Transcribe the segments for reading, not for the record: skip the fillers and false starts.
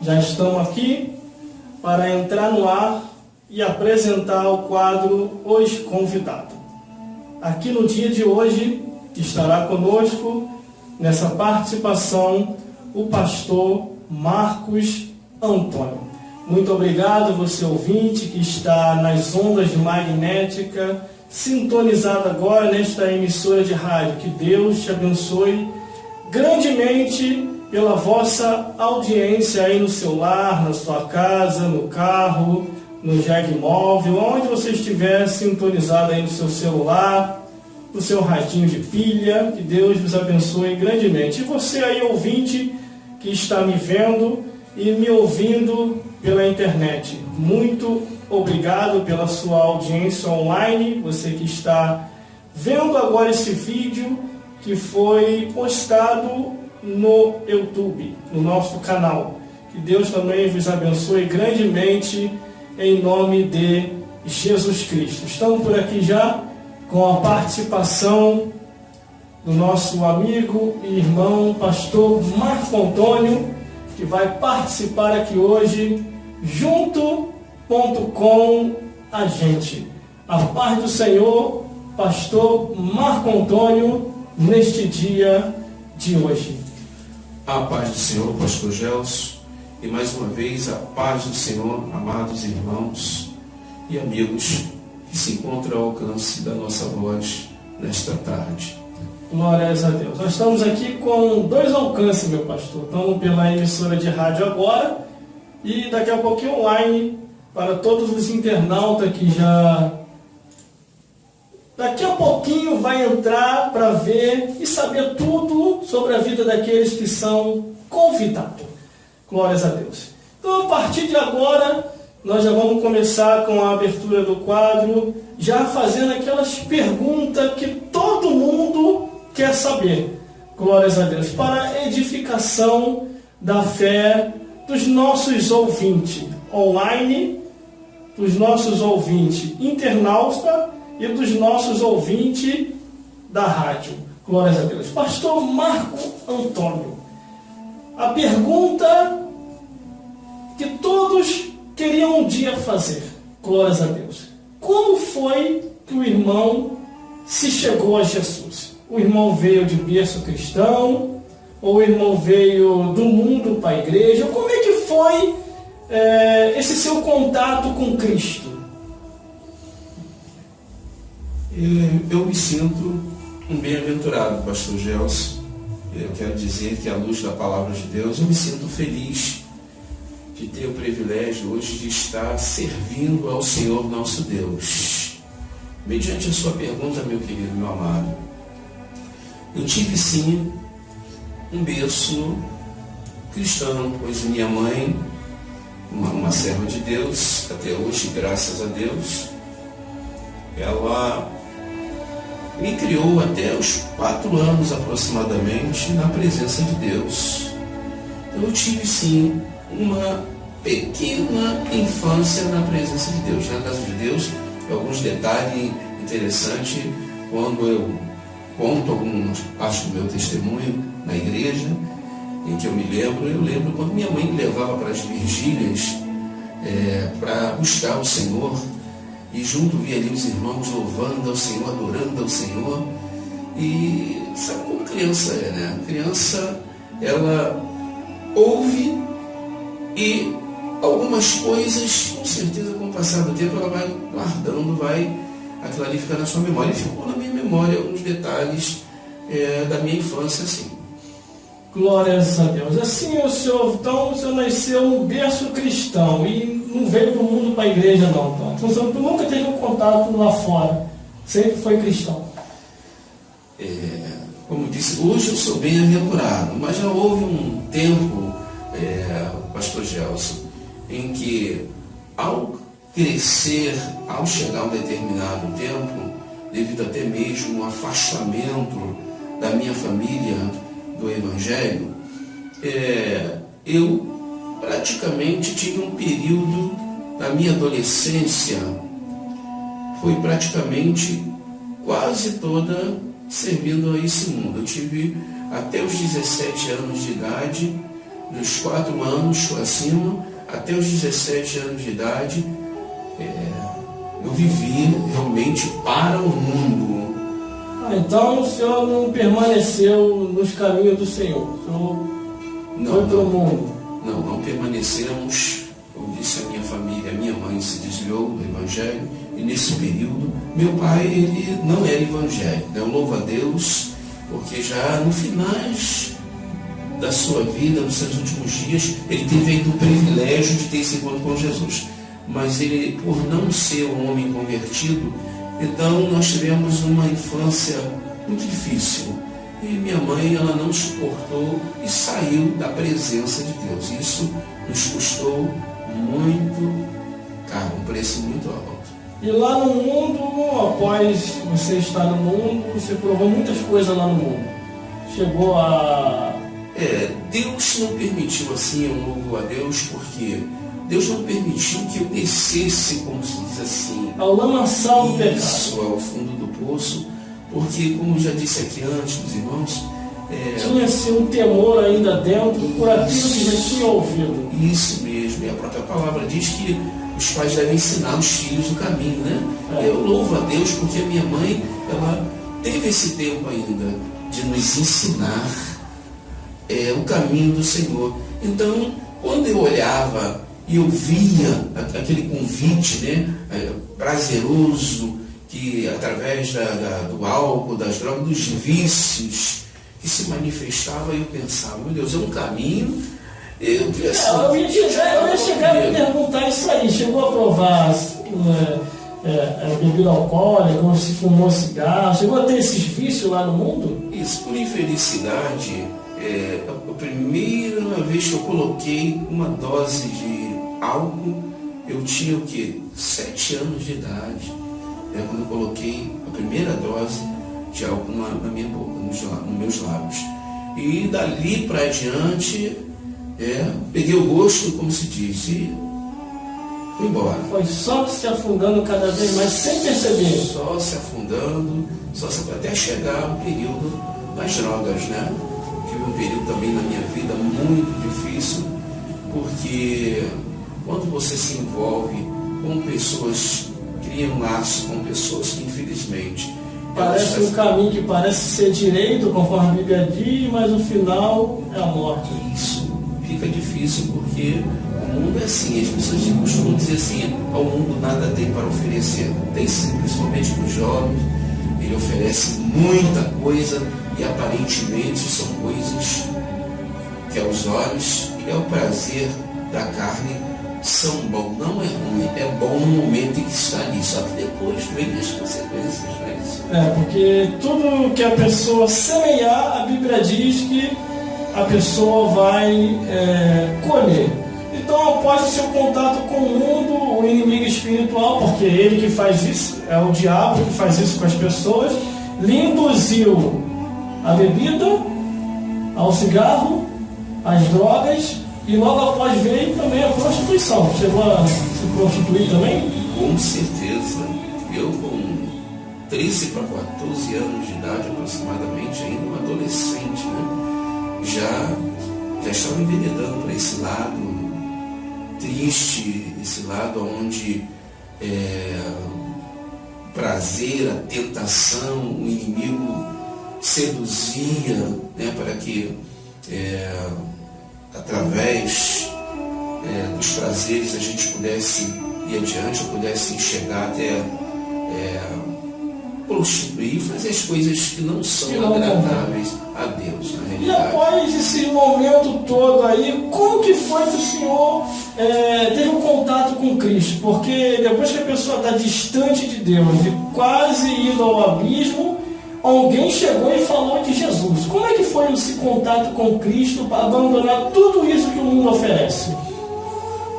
Já estamos aqui para entrar no ar e apresentar o quadro Os Convidados. Aqui no dia de hoje estará conosco, nessa participação, o pastor Marcos Antônio. Muito obrigado, você ouvinte que está nas ondas magnéticas, sintonizado agora nesta emissora de rádio. Que Deus te abençoe grandemente pela vossa audiência aí no seu lar, na sua casa, no carro, no jegue móvel, onde você estiver sintonizado aí no seu celular, no seu radinho de pilha. Que Deus vos abençoe grandemente. E você aí, ouvinte, que está me vendo e me ouvindo pela internet, muito obrigado pela sua audiência online. Você que está vendo agora esse vídeo que foi postado no YouTube, no nosso canal. Que Deus também vos abençoe grandemente em nome de Jesus Cristo. Estamos por aqui já com a participação do nosso amigo e irmão pastor Marco Antônio, que vai participar aqui hoje junto com a gente. A paz do Senhor, pastor Marco Antônio, neste dia de hoje. A paz do Senhor, pastor Gelson, e mais uma vez a paz do Senhor, amados irmãos e amigos que se encontram ao alcance da nossa voz nesta tarde. Glórias a Deus. Nós estamos aqui com 2 alcances, meu pastor. Estamos pela emissora de rádio agora e daqui a pouquinho online para todos os internautas que já daqui a pouquinho vai entrar para ver e saber tudo sobre a vida daqueles que são convidados. Glórias a Deus. Então, a partir de agora, nós já vamos começar com a abertura do quadro, já fazendo aquelas perguntas que todo mundo quer saber. Glórias a Deus. Para a edificação da fé dos nossos ouvintes online, dos nossos ouvintes internautas e dos nossos ouvintes da rádio. Glórias a Deus. Pastor Marco Antônio, a pergunta que todos queriam um dia fazer. Glórias a Deus. Como foi que o irmão se chegou a Jesus? O irmão veio de berço cristão? Ou o irmão veio do mundo para a igreja? Como é que foi esse seu contato com Cristo? Eu me sinto um bem-aventurado, pastor Gelson. Eu quero dizer que, à luz da palavra de Deus, eu me sinto feliz de ter o privilégio hoje de estar servindo ao Senhor nosso Deus. Mediante a sua pergunta, meu querido, meu amado, eu tive sim um berço cristão, pois minha mãe, uma serva de Deus, até hoje, graças a Deus, ela me criou até os 4 anos aproximadamente na presença de Deus. Então eu tive sim uma pequena infância na presença de Deus. Na casa de Deus, alguns detalhes interessantes, quando eu conto algumas partes do meu testemunho na igreja, em que eu lembro quando minha mãe me levava para as vigílias para buscar o Senhor, e junto via ali os irmãos louvando ao Senhor, adorando ao Senhor. E sabe como criança é, né? A criança, ela ouve e algumas coisas, com certeza, com o passar do tempo, ela vai guardando, aquilo ali fica na sua memória. E ficou na minha memória alguns detalhes da minha infância, assim. Glórias a Deus. Assim, o senhor nasceu no berço cristão e não veio do mundo para a igreja, não. Então, o senhor nunca teve um contato lá fora. Sempre foi cristão. Como disse, hoje eu sou bem-aventurado, mas já houve um tempo, pastor Gelson, em que, ao crescer, ao chegar a um determinado tempo, devido até mesmo ao afastamento da minha família do Evangelho, eu praticamente tive um período da minha adolescência, foi praticamente quase toda servindo a esse mundo. Eu tive até os 17 anos de idade dos 4 anos para cima, até os 17 anos de idade, eu vivi realmente para o mundo. Então o senhor não permaneceu nos caminhos do Senhor, o senhor foi para o mundo. Não permanecemos. Como disse a minha família, a minha mãe se desviou do Evangelho, e nesse período, meu pai, ele não era evangélico. Eu louvo a Deus, porque já no finais da sua vida, nos seus últimos dias, ele teve ainda o privilégio de ter esse encontro com Jesus. Mas ele, por não ser um homem convertido, então nós tivemos uma infância muito difícil. E minha mãe, ela não suportou e saiu da presença de Deus. Isso nos custou muito caro, um preço muito alto. E lá no mundo, após você estar no mundo, você provou muitas coisas lá no mundo. Chegou a... Deus não permitiu assim, eu louvo a Deus, porque Deus não permitiu que eu descesse, como se diz assim, ao lamaçal do pecado. Isso, ao fundo do poço, porque, como eu já disse aqui antes, dos irmãos, tinha assim um temor ainda dentro por aquilo que já tinha ouvido. Isso mesmo, e a própria palavra diz que os pais devem ensinar os filhos o caminho, né? Eu louvo a Deus porque a minha mãe, ela teve esse tempo ainda de nos ensinar o caminho do Senhor. Então, quando eu olhava e eu via aquele convite, né, prazeroso, que através do álcool, das drogas, dos vícios que se manifestava, eu pensava, meu Deus, é um caminho. Eu ia chegar a perguntar isso aí. Chegou a provar bebida alcoólica, ou se fumou cigarro? Chegou a ter esses vícios lá no mundo? Isso, por infelicidade, a primeira vez que eu coloquei uma dose de álcool, eu tinha o quê? 7 anos de idade. Quando eu coloquei a primeira dose de álcool na minha boca, nos meus lábios. E dali para adiante, peguei o gosto, como se diz, e fui embora. Foi só se afundando cada vez mais, sem perceber. Só se afundando, até chegar o período das drogas, né? Tive um período também na minha vida muito difícil, porque quando você se envolve com pessoas, cria um laço com pessoas que infelizmente... Parece um caminho que parece ser direito, conforme a Bíblia diz, mas o final é a morte. Isso fica difícil porque o mundo é assim, as pessoas costumam dizer assim, ao mundo nada tem para oferecer. Tem sim, principalmente para os jovens, ele oferece muita coisa e aparentemente são coisas que aos olhos e ao prazer da carne são bons, não é ruim, é bom no momento em que está ali, só que depois vem as consequências, não é isso? Porque tudo que a pessoa semear, a Bíblia diz que a pessoa vai colher. Então, após o seu contato com o mundo, o inimigo espiritual, porque ele que faz isso, é o diabo que faz isso com as pessoas, lhe induziu a bebida, ao cigarro, às drogas, e logo após veio também a prostituição. Chegou a se prostituir também? Com certeza. Eu com 13 para 14 anos de idade aproximadamente, ainda um adolescente, né? Já estava enveredando para esse lado triste, esse lado onde o prazer, a tentação, o inimigo seduzia, né, para que através dos prazeres a gente pudesse ir adiante, eu pudesse chegar até prostituir, fazer as coisas que não são agradáveis a Deus, na realidade. E após esse momento todo aí, como que foi que o senhor teve um contato com Cristo? Porque depois que a pessoa está distante de Deus e quase indo ao abismo, alguém chegou e falou de Jesus. Como é que foi esse contato com Cristo para abandonar tudo isso que o mundo oferece?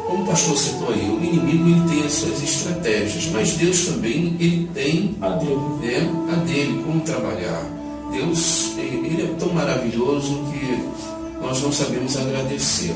Como o pastor citou aí, o inimigo ele tem as suas estratégias, mas Deus também ele tem a dele, como trabalhar. Deus ele é tão maravilhoso que nós não sabemos agradecer.